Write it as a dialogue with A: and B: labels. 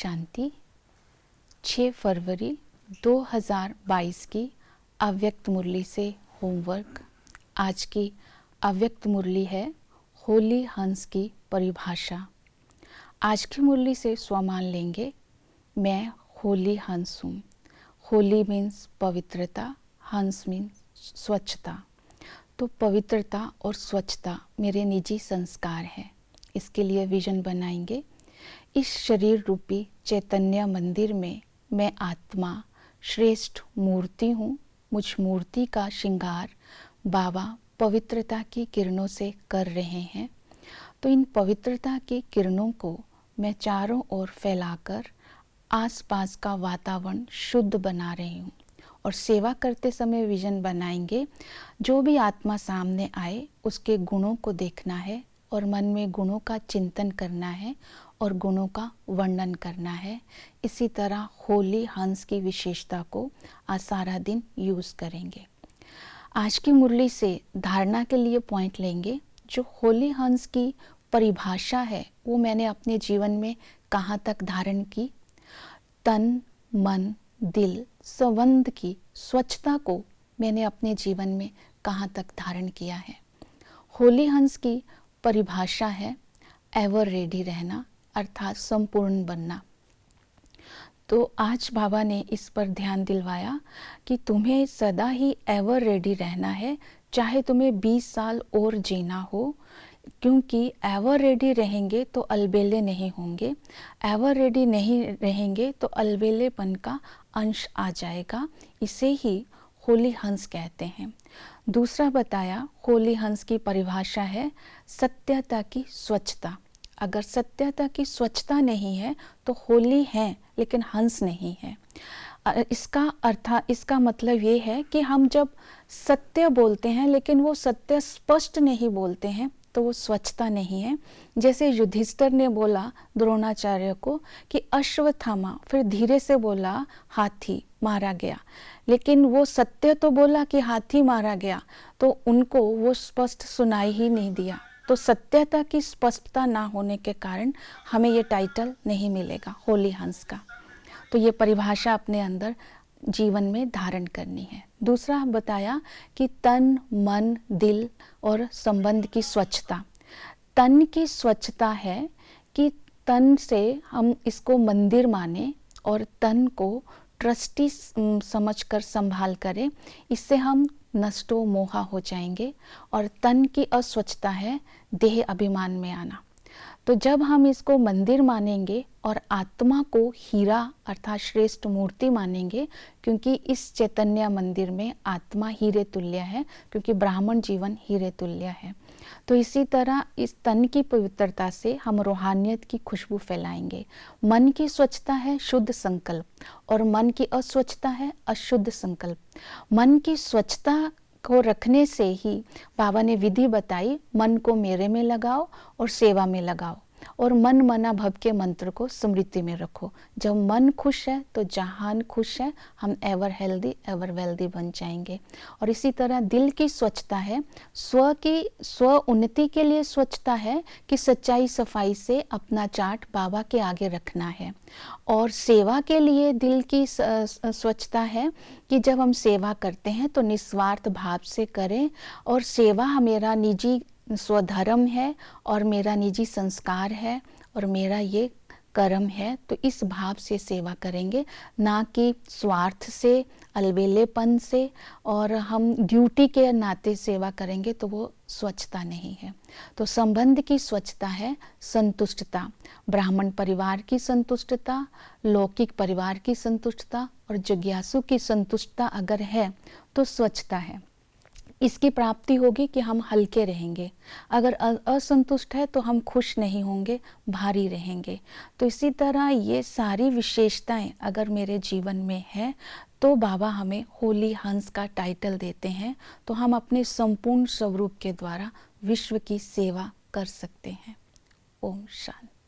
A: शांति। 6 फरवरी 2022 की अव्यक्त मुरली से होमवर्क। आज की अव्यक्त मुरली है होली हंस की परिभाषा। आज की मुरली से स्वमान लेंगे, मैं होली हंस हूँ। होली मीन्स पवित्रता, हंस मीन्स स्वच्छता। तो पवित्रता और स्वच्छता मेरे निजी संस्कार है। इसके लिए विजन बनाएंगे। इस शरीर रूपी चैतन्य मंदिर में मैं आत्मा श्रेष्ठ मूर्ति हूँ। मुझ मूर्ति का श्रृंगार बाबा पवित्रता की किरणों से कर रहे हैं। तो इन पवित्रता की किरणों को मैं चारों ओर फैलाकर आसपास का वातावरण शुद्ध बना रही हूँ। और सेवा करते समय विजन बनाएंगे, जो भी आत्मा सामने आए उसके गुणों को देखना है और मन में गुणों का चिंतन करना है और गुणों का वर्णन करना है। इसी तरह होली हंस की विशेषता को आज सारा दिन यूज़ करेंगे। आज की मुरली से धारणा के लिए पॉइंट लेंगे। जो होली हंस की परिभाषा है वो मैंने अपने जीवन में कहाँ तक धारण की। तन मन दिल संबंध की स्वच्छता को मैंने अपने जीवन में कहाँ तक धारण किया है। होली हंस की परिभाषा है एवर रेडी रहना, अर्थात संपूर्ण बनना। तो आज बाबा ने इस पर ध्यान दिलवाया कि तुम्हें सदा ही एवर रेडी रहना है, चाहे तुम्हें 20 साल और जीना हो, क्योंकि एवर रेडी रहेंगे तो अलबेले नहीं होंगे। एवर रेडी नहीं रहेंगे तो अलबेलेपन का अंश आ जाएगा। इसे ही होली हंस कहते हैं। दूसरा बताया, होली हंस की परिभाषा है सत्यता की स्वच्छता। अगर सत्यता की स्वच्छता नहीं है तो होली है लेकिन हंस नहीं है। इसका मतलब ये है कि हम जब सत्य बोलते हैं लेकिन वो सत्य स्पष्ट नहीं बोलते हैं तो वो स्वच्छता नहीं है। जैसे युधिष्ठिर ने बोला द्रोणाचार्य को कि अश्वत्थामा, फिर धीरे से बोला हाथी मारा गया, लेकिन वो सत्य तो बोला कि हाथी मारा गया, तो उनको वो स्पष्ट सुनाई ही नहीं दिया। तो सत्यता की स्पष्टता ना होने के कारण हमें ये टाइटल नहीं मिलेगा होली हंस का। तो ये परिभाषा अपने अंदर जीवन में धारण करनी है। दूसरा बताया कि तन मन दिल और संबंध की स्वच्छता। तन की स्वच्छता है कि तन से हम इसको मंदिर माने और तन को ट्रस्टी समझकर संभाल करें। इससे हम नष्टो मोहा हो जाएंगे। और तन की अस्वच्छता है देह अभिमान में आना। तो जब हम इसको मंदिर मानेंगे और आत्मा को हीरा अर्थात श्रेष्ठ मूर्ति मानेंगे, क्योंकि इस चैतन्य मंदिर में आत्मा हीरे तुल्य है, क्योंकि ब्राह्मण जीवन हीरे तुल्य है। तो इसी तरह इस तन की पवित्रता से हम रूहानियत की खुशबू फैलाएंगे। मन की स्वच्छता है शुद्ध संकल्प और मन की अस्वच्छता है अशुद्ध संकल्प। मन की स्वच्छता को रखने से ही बाबा ने विधि बताई, मन को मेरे में लगाओ और सेवा में लगाओ और मन मना भव के मंत्र को स्मृति में रखो। जब मन खुश है तो जहान खुश है, हम एवर हेल्दी एवर वेल्दी बन जाएंगे। और इसी तरह दिल की स्वच्छता है स्व उन्नति के लिए स्वच्छता है कि सच्चाई सफाई से अपना चार्ट बाबा के आगे रखना है। और सेवा के लिए दिल की स्वच्छता है कि जब हम सेवा करते हैं तो निस्वार्थ भाव से करें और सेवा मेरा निजी स्वधर्म है और मेरा निजी संस्कार है और मेरा ये कर्म है। तो इस भाव से सेवा करेंगे, ना कि स्वार्थ से अलबेलेपन से। और हम ड्यूटी के नाते सेवा करेंगे तो वो स्वच्छता नहीं है। तो संबंध की स्वच्छता है संतुष्टता। ब्राह्मण परिवार की संतुष्टता, लौकिक परिवार की संतुष्टता और जिज्ञासु की संतुष्टता अगर है तो स्वच्छता है। इसकी प्राप्ति होगी कि हम हल्के रहेंगे। अगर असंतुष्ट है तो हम खुश नहीं होंगे, भारी रहेंगे। तो इसी तरह ये सारी विशेषताएं अगर मेरे जीवन में है तो बाबा हमें होली हंस का टाइटल देते हैं। तो हम अपने संपूर्ण स्वरूप के द्वारा विश्व की सेवा कर सकते हैं। ओम शांति।